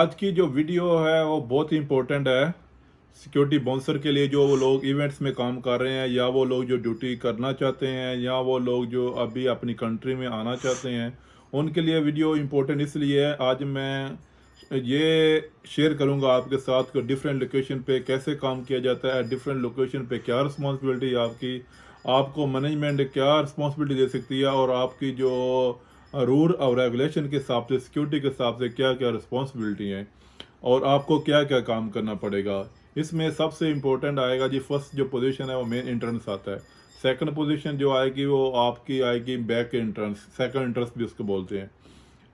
आज की जो वीडियो है वो बहुत ही इम्पोर्टेंट है सिक्योरिटी बाउंसर के लिए, जो वो लोग इवेंट्स में काम कर रहे हैं या वो लोग जो ड्यूटी करना चाहते हैं या वो लोग जो अभी अपनी कंट्री में आना चाहते हैं। उनके लिए वीडियो इम्पोर्टेंट इसलिए है, आज मैं ये शेयर करूंगा आपके साथ कि डिफरेंट लोकेशन पे कैसे काम किया जाता है, डिफरेंट लोकेशन पे क्या रिस्पॉन्सिबिलिटी है आपकी, आपको मैनेजमेंट क्या रिस्पॉन्सिबिलिटी दे सकती है और आपकी जो रूल और रेगुलेशन के हिसाब से, सिक्योरिटी के हिसाब से क्या क्या रिस्पॉन्सिबिलिटी है और आपको क्या क्या काम करना पड़ेगा। इसमें सबसे इम्पोर्टेंट आएगा जी, फर्स्ट जो पोजीशन है वो मेन एंट्रेंस आता है। सेकंड पोजीशन जो आएगी वो आपकी आएगी बैक एंट्रेंस, सेकंड एंट्रेंस भी उसको बोलते हैं।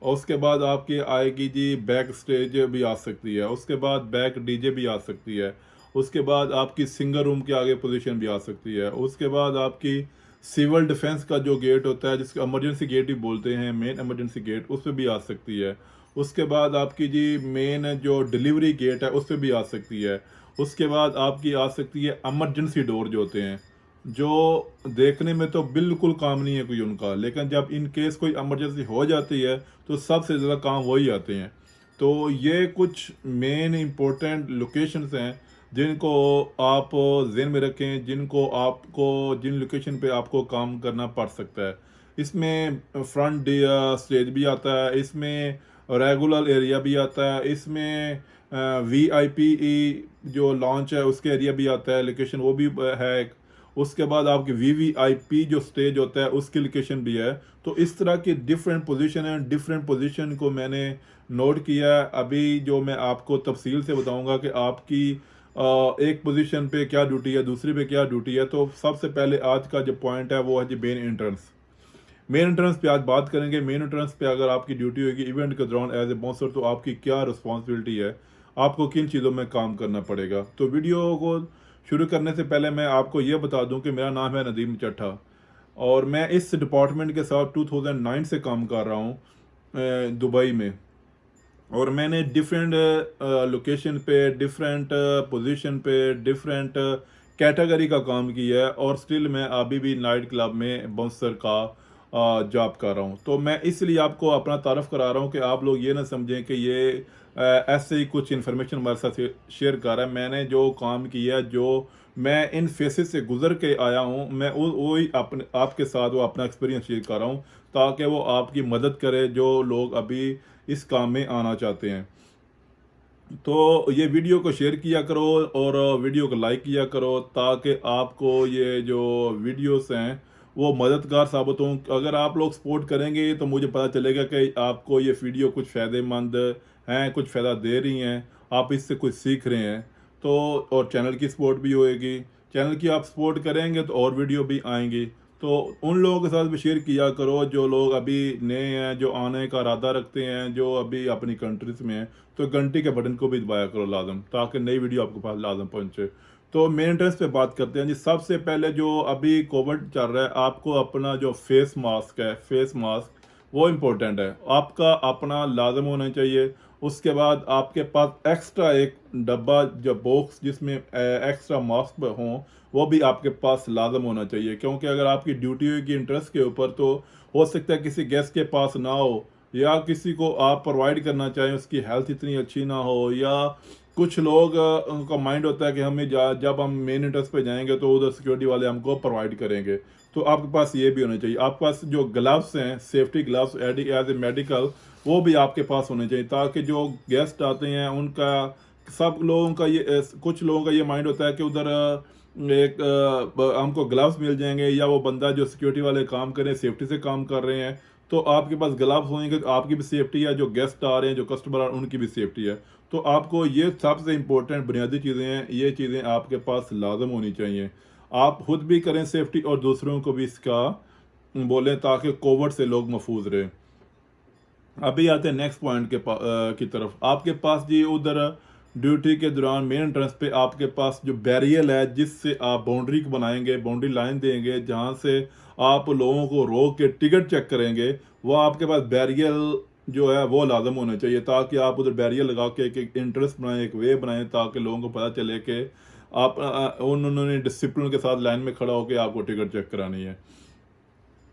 और उसके बाद आपकी आएगी जी बैक स्टेज भी आ सकती है, उसके बाद बैक डीजे भी आ सकती है, उसके बाद आपकी सिंगर रूम के आगे पोजीशन भी आ सकती है, उसके बाद आपकी सिविल डिफेंस का जो गेट होता है जिसको इमरजेंसी गेट भी बोलते हैं, मेन इमरजेंसी गेट, उस पर भी आ सकती है। उसके बाद आपकी जी मेन जो डिलीवरी गेट है उस पर भी आ सकती है। उसके बाद आपकी आ सकती है इमरजेंसी डोर जो होते हैं, जो देखने में तो बिल्कुल काम नहीं है कोई उनका, लेकिन जब इन केस कोई इमरजेंसी हो जाती है तो सबसे ज़्यादा काम वही आते हैं। तो ये कुछ मेन इम्पोर्टेंट लोकेशंस हैं जिनको आप ज़हन में रखें, जिनको आपको जिन लोकेशन पे आपको काम करना पड़ सकता है। इसमें फ्रंट स्टेज भी आता है, इसमें रेगुलर एरिया भी आता है, इसमें वीआईपी जो लॉन्च है उसके एरिया भी आता है, लोकेशन वो भी है एक। उसके बाद आपकी वीवीआईपी जो स्टेज होता है उसकी लोकेशन भी है। तो इस तरह की डिफरेंट पोजीशन है, डिफरेंट पोजीशन को मैंने नोट किया है। अभी जो मैं आपको तफसील से बताऊंगा कि आपकी एक पोजीशन पे क्या ड्यूटी है, दूसरी पे क्या ड्यूटी है। तो सबसे पहले आज का जो पॉइंट है वो है जी मेन एंट्रेंस। मेन एंट्रेंस पे आज बात करेंगे। मेन एंट्रेंस पे अगर आपकी ड्यूटी होगी इवेंट के दौरान एज ए बाउंसर, तो आपकी क्या रिस्पॉन्सिबिलिटी है, आपको किन चीज़ों में काम करना पड़ेगा। तो वीडियो को शुरू करने से पहले मैं आपको ये बता दूं कि मेरा नाम है नदीम चट्ठा और मैं इस डिपार्टमेंट के साथ 2009 से काम कर रहा हूँ दुबई में। और मैंने डिफरेंट लोकेशन पे, डिफरेंट पोजीशन पे, डिफरेंट कैटेगरी का काम किया है और स्टिल मैं अभी भी नाइट क्लब में बाउंसर का जॉब कर रहा हूँ। तो मैं इसलिए आपको अपना तारफ़ करा रहा हूँ कि आप लोग ये ना समझें कि ये ऐसे ही कुछ इन्फॉर्मेशन हमारे साथ शेयर कर रहा है। मैंने जो काम किया, जो मैं इन फेसेस से गुजर के आया हूँ, मैं वही अपने आपके साथ वो अपना एक्सपीरियंस शेयर कर रहा हूँ ताकि वो आपकी मदद करे जो लोग अभी इस काम में आना चाहते हैं। तो ये वीडियो को शेयर किया करो और वीडियो को लाइक किया करो ताकि आपको ये जो वीडियोस हैं वो मददगार साबित हों। अगर आप लोग सपोर्ट करेंगे तो मुझे पता चलेगा कि आपको ये वीडियो कुछ फ़ायदेमंद हैं, कुछ फ़ायदा दे रही हैं, आप इससे कुछ सीख रहे हैं। तो और चैनल की सपोर्ट भी होएगी। चैनल की आप सपोर्ट करेंगे तो और वीडियो भी आएंगी। तो उन लोगों के साथ भी शेयर किया करो जो लोग अभी नए हैं, जो आने का इरादा रखते हैं, जो अभी अपनी कंट्रीज में हैं। तो घंटी के बटन को भी दबाया करो लाजम, ताकि नई वीडियो आपके पास लाजम पहुंचे। तो मेन एंट्रेंस पे बात करते हैं जी। सबसे पहले जो अभी कोविड चल रहा है, आपको अपना जो फेस मास्क है, फेस मास्क वो इम्पोर्टेंट है, आपका अपना लाजम होना चाहिए। उसके बाद आपके पास एक्स्ट्रा एक डब्बा जो बॉक्स जिसमें एक्स्ट्रा मास्क हों वो भी आपके पास लाजम होना चाहिए, क्योंकि अगर आपकी ड्यूटी होगी इंटरेस्ट के ऊपर तो हो सकता है किसी गेस्ट के पास ना हो या किसी को आप प्रोवाइड करना चाहें, उसकी हेल्थ इतनी अच्छी ना हो, या कुछ लोग उनका माइंड होता है कि हमें जब हम मेन इंटरेस्ट पे जाएंगे तो उधर सिक्योरिटी वाले हमको प्रोवाइड करेंगे। तो आपके पास ये भी होना चाहिए। आपके पास जो ग्लव्स हैं, safety gloves as a medical, वो भी आपके पास होने चाहिए ताकि जो गेस्ट आते हैं उनका, सब लोगों का ये कुछ लोगों का ये माइंड होता है कि उधर एक हमको ग्लव्स मिल जाएंगे या वो बंदा जो सिक्योरिटी वाले काम कर रहे हैं सेफ्टी से काम कर रहे हैं। तो आपके पास ग्लव्स होंगे तो आपकी भी सेफ्टी है, जो गेस्ट आ रहे हैं, जो कस्टमर आ रहे हैं, उनकी भी सेफ्टी है। तो आपको ये सबसे इम्पोर्टेंट बुनियादी चीज़ें हैं, ये चीज़ें आपके पास लाजम होनी चाहिए। आप खुद भी करें सेफ्टी और दूसरों को भी इसका बोलें ताकि कोविड से लोग महफूज रहें। अभी आते हैं नेक्स्ट पॉइंट की तरफ। आपके पास जी उधर ड्यूटी के दौरान मेन एंट्रेंस पे आपके पास जो बैरियर है जिससे आप बाउंड्री को बनाएंगे, बाउंड्री लाइन देंगे जहाँ से आप लोगों को रोक के टिकट चेक करेंगे, वो आपके पास बैरियर जो है वो लाजम होना चाहिए ताकि आप उधर बैरियर लगा के एक इंटरेस्ट बनाएं, एक वे बनाएं ताकि लोगों को पता चले कि आप उन्होंने डिसिप्लिन के साथ लाइन में खड़ा होकर आपको टिकट चेक करानी है।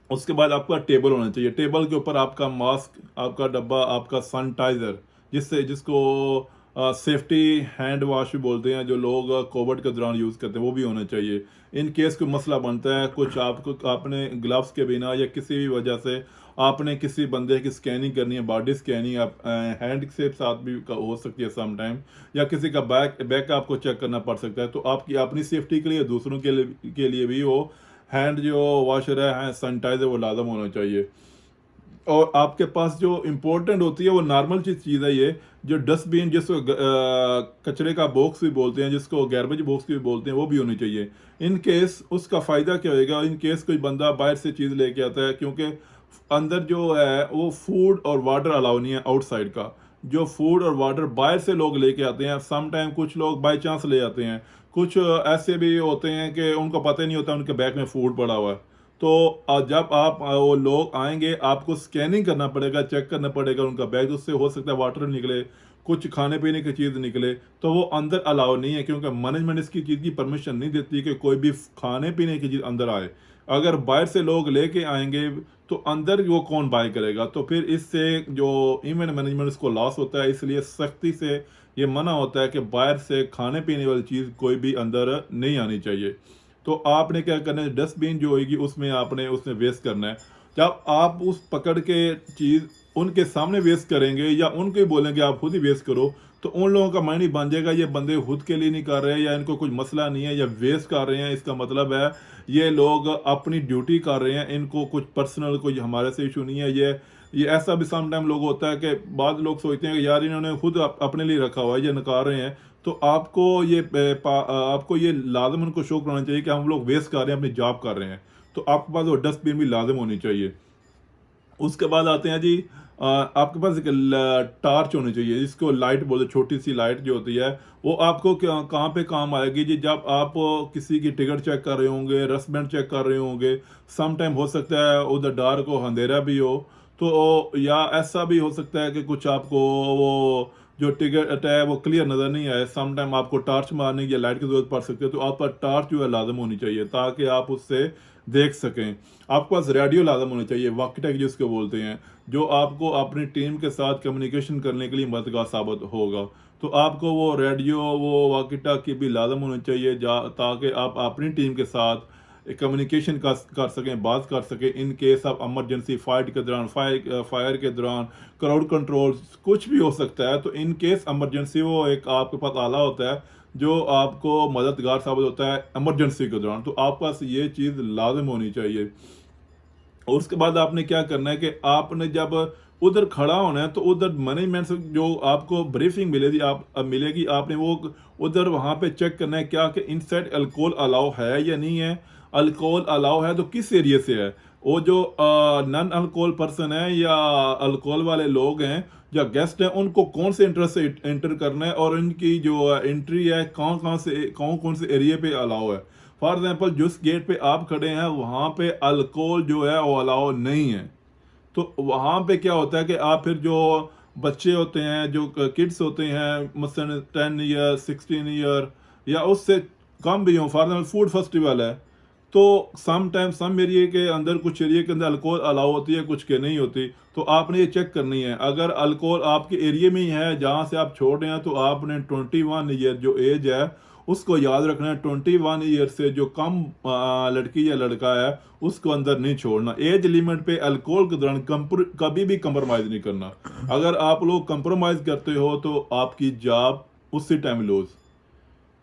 उसके बाद आपका टेबल होना चाहिए, टेबल के ऊपर आपका मास्क, आपका डब्बा, आपका सैनिटाइजर जिसको सेफ्टी हैंड वॉश भी बोलते हैं, जो लोग कोविड के दौरान यूज़ करते हैं, वो भी होना चाहिए। इन केस कोई मसला बनता है, कुछ आपको आपने ग्लव्स के बिना या किसी भी वजह से आपने किसी बंदे की स्कैनिंग करनी है, बॉडी स्कैनिंग आप हैंड से साथ भी हो सकती है सम टाइम, या किसी का बैक आपको चेक करना पड़ सकता है, तो आपकी अपनी सेफ्टी के लिए, दूसरों के लिए भी वो हैंड जो वॉशर है, सैनिटाइजर, वो लाजम होना चाहिए। और आपके पास जो इम्पोर्टेंट होती है वो नॉर्मल चीज़ है, ये जो डस्टबिन, जिसको कचरे का बॉक्स भी बोलते हैं, जिसको गार्बेज बॉक्स भी बोलते हैं, वो भी होनी चाहिए। इन केस उसका फ़ायदा क्या होएगा, इन केस कोई बंदा बाहर से चीज़ लेके आता है, क्योंकि अंदर जो है वो फूड और वाटर अलाउ नहीं है आउटसाइड का। जो फूड और वाटर बाहर से लोग लेके आते हैं, सम टाइम कुछ लोग बाई चांस ले आते हैं, कुछ ऐसे भी होते हैं कि उनको पता ही नहीं होता उनके बैग में फूड पड़ा हुआ है। तो जब आप वो लोग आएंगे, आपको स्कैनिंग करना पड़ेगा, चेक करना पड़ेगा उनका बैग, उससे हो सकता है वाटर निकले, कुछ खाने पीने की चीज़ निकले, तो वो अंदर अलाउ नहीं है, क्योंकि मैनेजमेंट इसकी चीज़ की परमिशन नहीं देती कि कोई भी खाने पीने की चीज़ अंदर आए। अगर बाहर से लोग लेके आएंगे तो अंदर वो कौन बाय करेगा, तो फिर इससे जो इवेंट मैनेजमेंट इसको लॉस होता है, इसलिए सख्ती से ये मना होता है कि बाहर से खाने पीने वाली चीज़ कोई भी अंदर नहीं आनी चाहिए। तो आपने क्या करना है, डस्टबिन जो होगी उसमें आपने उसमें वेस्ट करना है। जब आप उस पकड़ के चीज़ उनके सामने वेस्ट करेंगे या उनको ही बोलेंगे आप खुद ही वेस्ट करो, तो उन लोगों का माइंड ही बन जाएगा ये बंदे खुद के लिए नहीं कर रहे हैं, या इनको कुछ मसला नहीं है, या वेस्ट कर रहे हैं, इसका मतलब है ये लोग अपनी ड्यूटी कर रहे हैं, इनको कुछ पर्सनल कोई हमारे से इशू नहीं है। ये ऐसा भी सम टाइम लोग होता है कि बाद लोग सोचते हैं कि यार इन्होंने खुद अपने लिए रखा हुआ है, ये नकार रहे हैं, तो आपको ये लाजम उनको शो कराना चाहिए कि हम लोग वेस्ट कर रहे हैं, अपनी जॉब कर रहे हैं, तो आपके पास वो डस्टबिन भी लाजम होनी चाहिए। उसके बाद आते हैं जी, आपके पास एक टार्च होनी चाहिए, जिसको लाइट बोलते हैं, छोटी सी लाइट जो होती है, वो आपको कहाँ पे काम आएगी जी, जब आप किसी की टिकट चेक कर रहे होंगे, रसबेंट चेक कर रहे होंगे, सम टाइम हो सकता है उधर डार्क हो, अंधेरा भी हो, तो या ऐसा भी हो सकता है कि कुछ आपको वो जो टिकट है वो क्लियर नज़र नहीं आए, सम टाइम आपको टार्च मारने की या लाइट की ज़रूरत पड़ सकती है, तो आप पर टार्च जो है लाजम होनी चाहिए, ताकि आप उससे देख सकें। आपके पास रेडियो लाजम होना चाहिए, वॉकी टॉकी जिसको बोलते हैं, जो आपको अपनी टीम के साथ कम्युनिकेशन करने के लिए मददगार साबित होगा। तो आपको वो रेडियो, वो वॉकी टॉकी भी लाजम होना चाहिए, ताकि आप अपनी टीम के साथ कम्युनिकेशन कर सकें, बात कर सकें, in case of emergency, fight के दौरान, फायर के दौरान, क्राउड कंट्रोल, कुछ भी हो सकता है। तो इन केस इमरजेंसी वो एक आपके पास आला होता है जो आपको मददगार साबित होता है इमरजेंसी के दौरान, तो आपके पास ये चीज़ लाजम होनी चाहिए। और उसके बाद आपने क्या करना है कि आपने जब उधर खड़ा होना है, तो उधर मैनेजमेंट से जो आपको ब्रीफिंग मिलेगी, आपने वो उधर वहाँ पे चेक करना है क्या कि इनसाइड अल्कोहल अलाउ है या नहीं है। अल्कोहल अलाउ है तो किस एरिया से है, वो जो नॉन अल्कोहल पर्सन है या अल्कोहल वाले लोग हैं या गेस्ट हैं, उनको कौन से इंटरेस्ट से एंटर करना है, और इनकी जो एंट्री है कौन कौन से एरिया पे अलाउ है। फॉर एग्जांपल जिस गेट पे आप खड़े हैं वहाँ पे अल्कोहल जो है वो अलाउ नहीं है, तो वहाँ पे क्या होता है कि आप फिर जो बच्चे होते हैं, जो किड्स होते हैं, मसलन 10 ईयर 16 ईयर या उससे कम भी हों, फॉर एग्जाम्पल फूड फेस्टिवल है, तो सम एरिया के अंदर, कुछ एरिया के अंदर अल्कोहल अलाउ होती है, कुछ के नहीं होती, तो आपने ये चेक करनी है। अगर अल्कोहल आपके एरिया में ही है जहाँ से आप छोड़ रहे हैं, तो आपने 21 ईयर जो एज है उसको याद रखना है। 21 ईयर से जो कम लड़की या लड़का है उसको अंदर नहीं छोड़ना। एज लिमिट पे अल्कोहल के दौरान कभी भी कंप्रोमाइज़ नहीं करना। अगर आप लोग कंप्रोमाइज़ करते हो तो आपकी जॉब उसी टाइम लूज,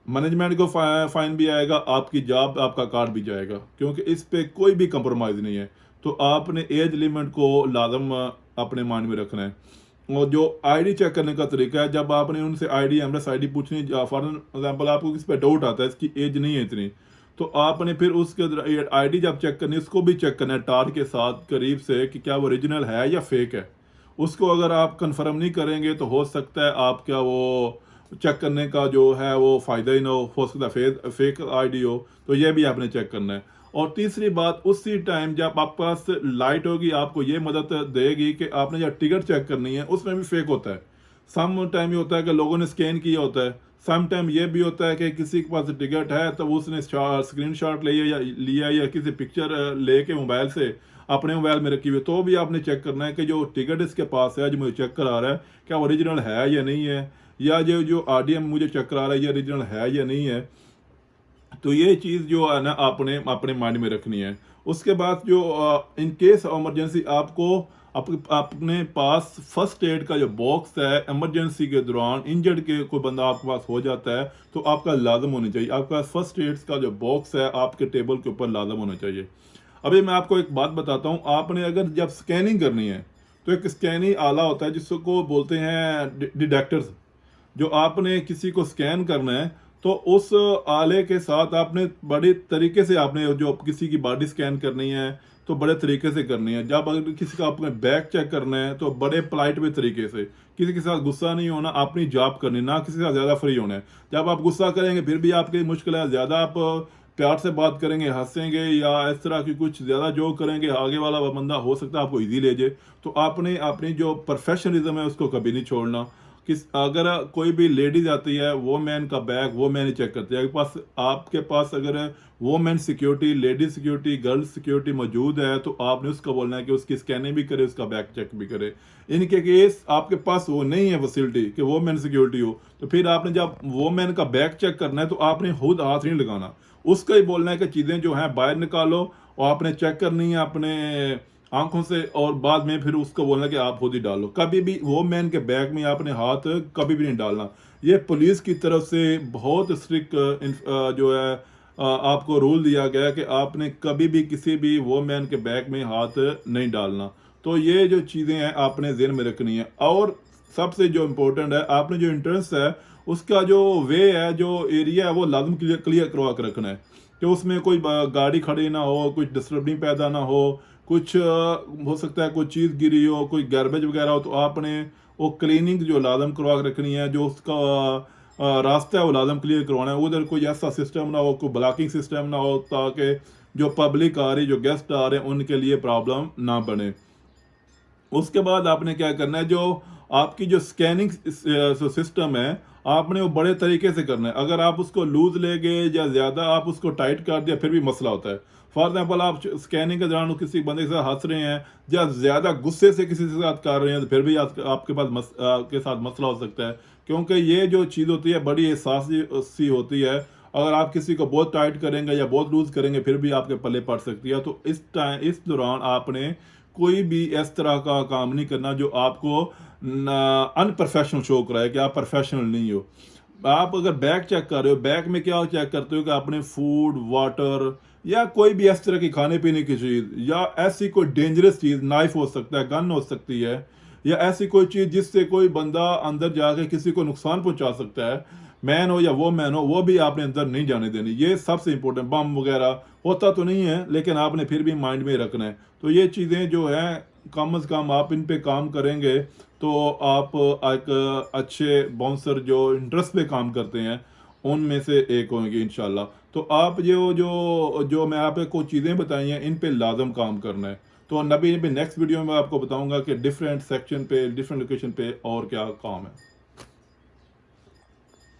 मैनेजमेंट को फाइन भी आएगा, आपकी जॉब, आपका कार्ड भी जाएगा, क्योंकि इस पे कोई भी कंप्रोमाइज़ नहीं है। तो आपने एज लिमिट को लाजम अपने माइंड में रखना है। और जो आईडी चेक करने का तरीका है, जब आपने उनसे एमरेस आईडी पूछनी, फॉर एग्जांपल आपको किस पे डाउट आता है इसकी एज नहीं है इतनी, तो आपने फिर उसके आईडी जब चेक करनी है, उसको भी चेक करना है टार के साथ करीब से कि क्या वो ओरिजिनल है या फेक है। उसको अगर आप कंफर्म नहीं करेंगे तो हो सकता है आपका वो चेक करने का जो है वो फ़ायदा ही ना हो सकता है फेक आईडी हो, तो ये भी आपने चेक करना है। और तीसरी बात, उसी टाइम जब आपके पास लाइट होगी आपको ये मदद देगी कि आपने जब टिकट चेक करनी है, उसमें भी फेक होता है। सम टाइम ये होता है कि लोगों ने स्कैन किया होता है, सम टाइम ये भी होता है कि किसी के पास टिकट है तो उसने स्क्रीन शॉट लिया या किसी पिक्चर लेके मोबाइल से अपने मोबाइल में रखी हुई है, तो भी आपने चेक करना है कि जो टिकट इसके पास है, जो मुझे चेक करा रहा है, क्या ओरिजिनल है या नहीं है, या जो जो RDM मुझे चेक करा रहा है ये ओरिजिनल है या नहीं है। तो ये चीज़ जो है ना आपने अपने माइंड में रखनी है। उसके बाद जो इन केस इमरजेंसी आपको अपने पास फर्स्ट एड का जो बॉक्स है, इमरजेंसी के दौरान इंजर्ड के कोई बंदा आपके पास हो जाता है तो आपका लाजम होनी चाहिए, आपके पास फर्स्ट एड्स का जो बॉक्स है आपके टेबल के ऊपर लाजम होना चाहिए। अभी मैं आपको एक बात बताता हूँ, आपने अगर जब स्कैनिंग करनी है तो एक स्कैनिंग आला होता है जिसको बोलते हैं डिटेक्टर्स। जो आपने किसी को स्कैन करना है तो उस आले के साथ आपने बड़े तरीके से, आपने जो किसी की बॉडी स्कैन करनी है तो बड़े तरीके से करनी है। जब अगर किसी का आपने बैक चेक करना है तो बड़े पोलाइट वे तरीके से, किसी के साथ गुस्सा नहीं होना, अपनी जॉब करनी, ना किसी के साथ ज़्यादा फ्री होना है। जब आप गुस्सा करेंगे फिर भी आपकी मुश्किल है, ज़्यादा आप प्यार से बात करेंगे, हंसेंगे या इस तरह की कुछ ज़्यादा जोक करेंगे, आगे वाला बंदा हो सकता है आपको ईजी ले जाए। तो आपने अपनी जो प्रोफेशनलिज्म है उसको कभी नहीं छोड़ना। अगर कोई भी लेडीज आती है वो मैन का बैग वो मैन ही चेक करती है, आपके पास अगर वो man security, ladies security, girl security मौजूद है तो आपने उसका बोलना है कि उसकी स्कैनिंग भी करे, उसका बैग चेक भी करे। इनके केस आपके पास वो नहीं है फैसिलिटी कि वो मैन सिक्योरिटी हो, तो फिर आपने जब वो मैन का बैग चेक करना है तो आपने खुद हाथ नहीं लगाना, उसका ही बोलना है कि चीज़ें जो हैं बाहर निकालो और आपने चेक करनी है अपने आंखों से, और बाद में फिर उसको बोलना कि आप खुद ही डालो। कभी भी वो मैन के बैग में आपने हाथ कभी भी नहीं डालना। ये पुलिस की तरफ से बहुत स्ट्रिक्ट जो है आपको रूल दिया गया है कि आपने कभी भी किसी भी वो मैन के बैग में हाथ नहीं डालना। तो ये जो चीज़ें हैं आपने ज़हन में रखनी है। और सबसे जो इम्पोर्टेंट है, आपने जो एंट्रेंस है उसका जो वे है, जो एरिया है, वो लाजम क्लियर करवा के रखना है कि उसमें कोई गाड़ी खड़ी ना हो, कुछ डिस्टर्बिंग पैदा ना हो, कुछ हो सकता है कोई चीज़ गिरी हो, कोई गार्बेज वगैरह हो, तो आपने वो क्लीनिंग जो लाजम करवा के रखनी है। जो उसका रास्ता है वो लाजम क्लियर करवाना है, उधर कोई ऐसा सिस्टम ना हो, कोई ब्लॉकिंग सिस्टम ना हो, ताकि जो पब्लिक आ रही, जो गेस्ट आ रहे हैं उनके लिए प्रॉब्लम ना बने। उसके बाद आपने क्या करना है, जो आपकी जो स्कैनिंग सिस्टम है आपने वो बड़े तरीके से करना है। अगर आप उसको लूज ले गए या ज़्यादा आप उसको टाइट कर दिया फिर भी मसला होता है। फॉर एग्जांपल आप स्कैनिंग के दौरान किसी बंदे के साथ हंस रहे हैं या ज़्यादा गुस्से से किसी के साथ कर रहे हैं तो फिर भी आपके पास के साथ मसला हो सकता है, क्योंकि ये जो चीज़ होती है बड़ी एहसासी सी होती है। अगर आप किसी को बहुत टाइट करेंगे या बहुत लूज करेंगे फिर भी आपके पल्ले पड़ सकती है। तो इस दौरान आपने कोई भी इस तरह का काम नहीं करना जो आपको अनप्रोफेशनल शो कराए कि आप प्रोफेशनल नहीं हो। आप अगर बैग चेक कर रहे हो, बैग में क्या चेक करते हो कि आपने फूड, वाटर या कोई भी इस तरह की खाने पीने की चीज़ या ऐसी कोई डेंजरस चीज़, नाइफ हो सकता है, गन हो सकती है, या ऐसी कोई चीज़ जिससे कोई बंदा अंदर जाके किसी को नुकसान पहुंचा सकता है, मैन हो या वो मैन हो, वो भी आपने अंदर नहीं जाने देनी। ये सबसे इंपॉर्टेंट। बम वगैरह होता तो नहीं है लेकिन आपने फिर भी माइंड में रखना है। तो ये चीज़ें जो है कम अज़ कम आप इन पे काम करेंगे तो आप एक अच्छे बाउंसर जो इंटरेस्ट पे काम करते हैं उनमें से एक होंगे इंशाल्लाह। तो आप जो जो जो मैं आपको चीज़ें बताई हैं इन पे लाजम काम करना है। तो नबी नेक्स्ट वीडियो में आपको बताऊंगा कि डिफरेंट सेक्शन पे, डिफरेंट लोकेशन पे और क्या काम है।